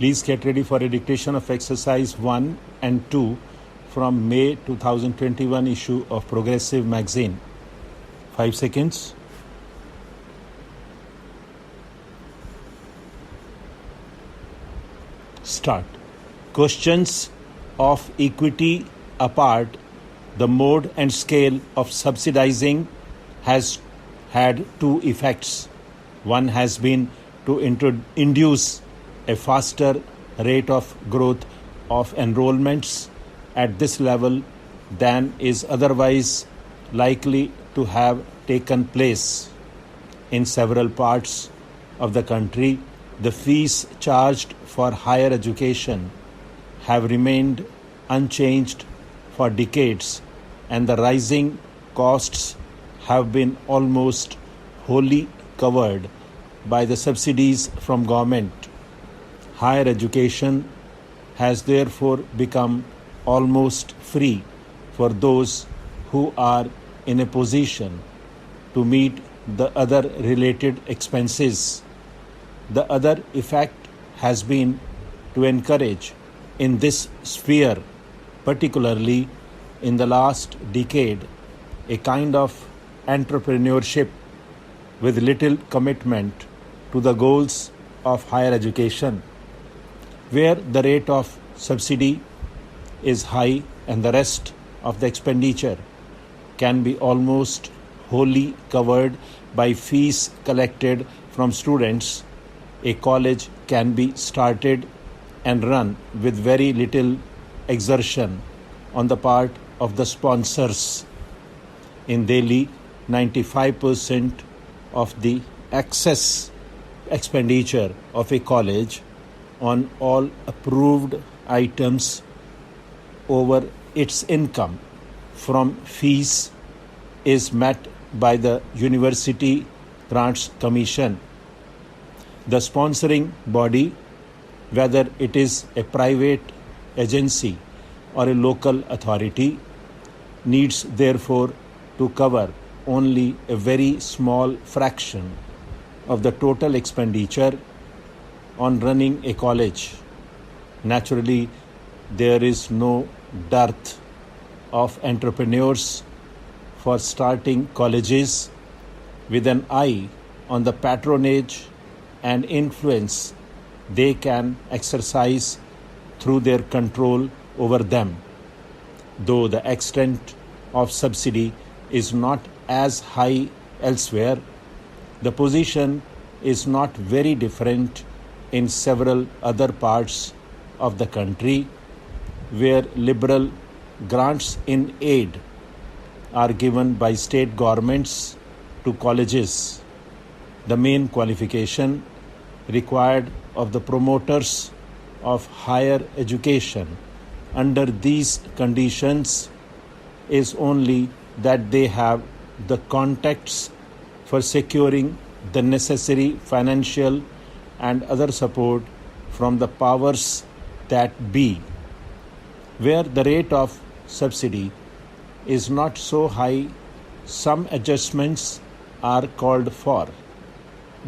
Please get ready for a dictation of exercise 1 and 2 from May 2021 issue of Progressive magazine. 5 seconds. Start. Questions of equity apart, the mode and scale of subsidizing has had two effects. One has been to induce a faster rate of growth of enrollments at this level than is otherwise likely to have taken place. In several parts of the country, the fees charged for higher education have remained unchanged for decades, and the rising costs have been almost wholly covered by the subsidies from government. Higher education has therefore become almost free for those who are in a position to meet the other related expenses. The other effect has been to encourage in this sphere, particularly in the last decade, a kind of entrepreneurship with little commitment to the goals of higher education, where the rate of subsidy is high and the rest of the expenditure can be almost wholly covered by fees collected from students. A college can be started and run with very little exertion on the part of the sponsors. In Delhi, 95% of the excess expenditure of a college on all approved items over its income from fees is met by the University Grants Commission. The sponsoring body, whether it is a private agency or a local authority, needs therefore to cover only a very small fraction of the total expenditure on running a college. Naturally, there is no dearth of entrepreneurs for starting colleges with an eye on the patronage and influence they can exercise through their control over them. Though the extent of subsidy is not as high elsewhere, the position is not very different in several other parts of the country where liberal grants in aid are given by state governments to colleges. The main qualification required of the promoters of higher education under these conditions is only that they have the contacts for securing the necessary financial and other support from the powers that be. Where the rate of subsidy is not so high, some adjustments are called for.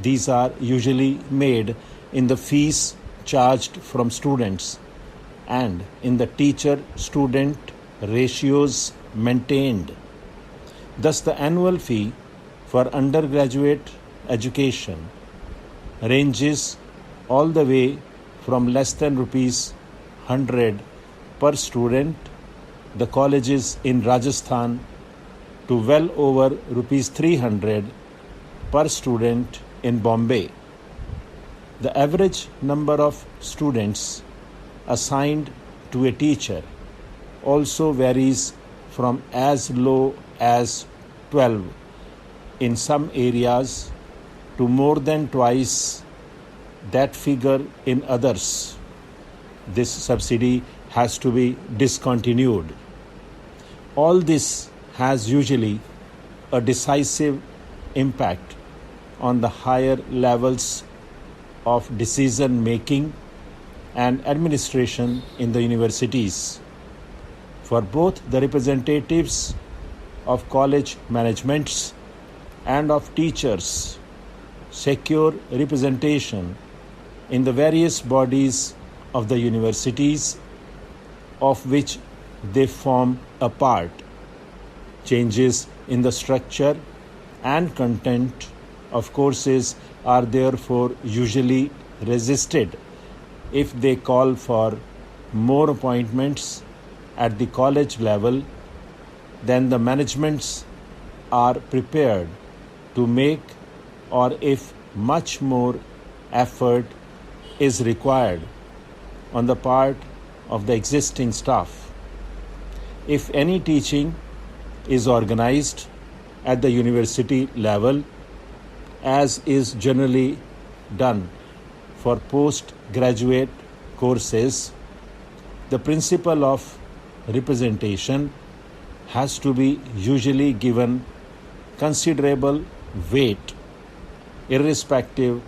These are usually made in the fees charged from students and in the teacher-student ratios maintained. Thus, the annual fee for undergraduate education ranges all the way from less than rupees 100 per student, the colleges in Rajasthan, to well over rupees 300 per student in Bombay. The average number of students assigned to a teacher also varies from as low as 12 in some areas to more than twice that figure in others. This subsidy has to be discontinued. All this has usually a decisive impact on the higher levels of decision making and administration in the universities. For both the representatives of college managements and of teachers, secure representation in the various bodies of the universities of which they form a part. Changes in the structure and content of courses are therefore usually resisted if they call for more appointments at the college level than the managements are prepared to make, or if much more effort is required on the part of the existing staff. If any teaching is organized at the university level, as is generally done for postgraduate courses, the principle of representation has to be usually given considerable weight, irrespective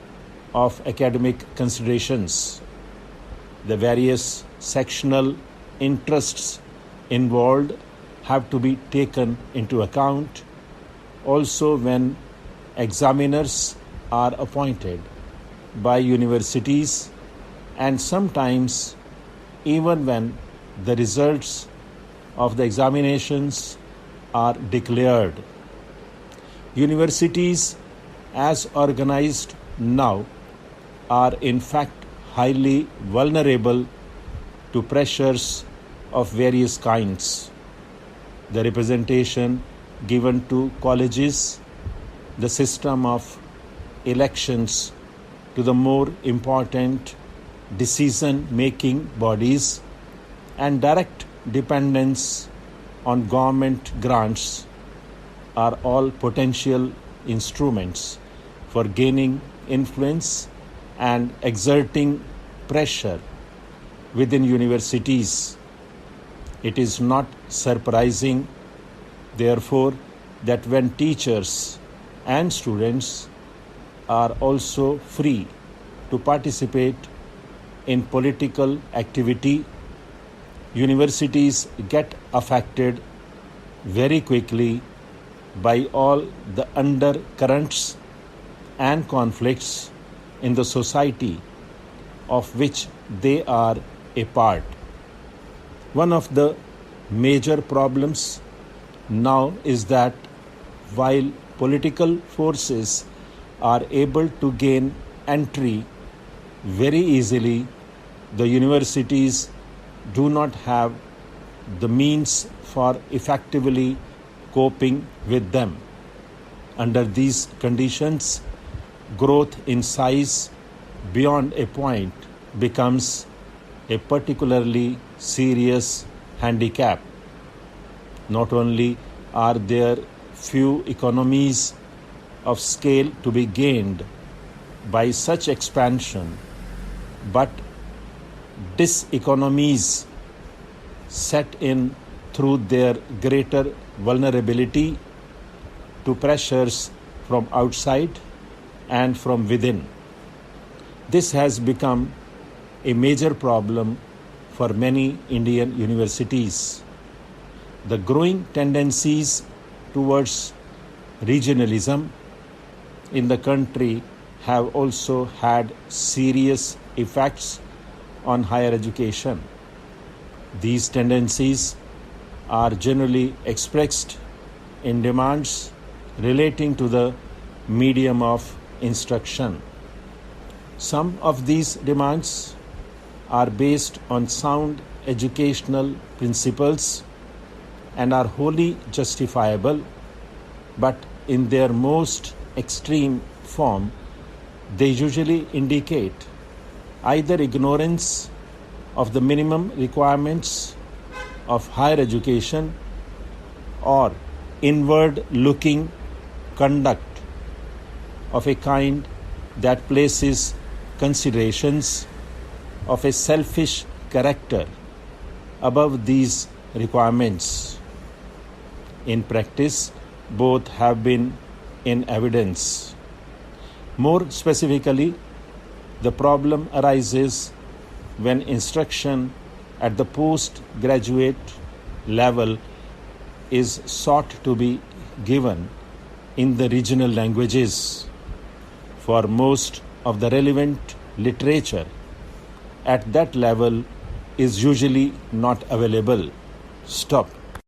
of academic considerations. The various sectional interests involved have to be taken into account also when examiners are appointed by universities, and sometimes even when the results of the examinations are declared. Universities, as organized now, are in fact highly vulnerable to pressures of various kinds. The representation given to colleges, the system of elections to the more important decision-making bodies, and direct dependence on government grants are all potential instruments for gaining influence and exerting pressure within universities. It is not surprising, therefore, that when teachers and students are also free to participate in political activity, universities get affected very quickly by all the undercurrents and conflicts in the society of which they are a part. One of the major problems now is that while political forces are able to gain entry very easily, the universities do not have the means for effectively coping with them. Under these conditions, growth in size beyond a point becomes a particularly serious handicap. Not only are there few economies of scale to be gained by such expansion, but diseconomies set in through their greater vulnerability to pressures from outside and from within. This has become a major problem for many Indian universities. The growing tendencies towards regionalism in the country have also had serious effects on higher education. These tendencies are generally expressed in demands relating to the medium of instruction. Some of these demands are based on sound educational principles and are wholly justifiable, but in their most extreme form, they usually indicate either ignorance of the minimum requirements of higher education or inward-looking conduct of a kind that places considerations of a selfish character above these requirements. In practice, both have been in evidence. More specifically, the problem arises when instruction at the postgraduate level is sought to be given in the regional languages. For most of the relevant literature at that level is usually not available. Stop.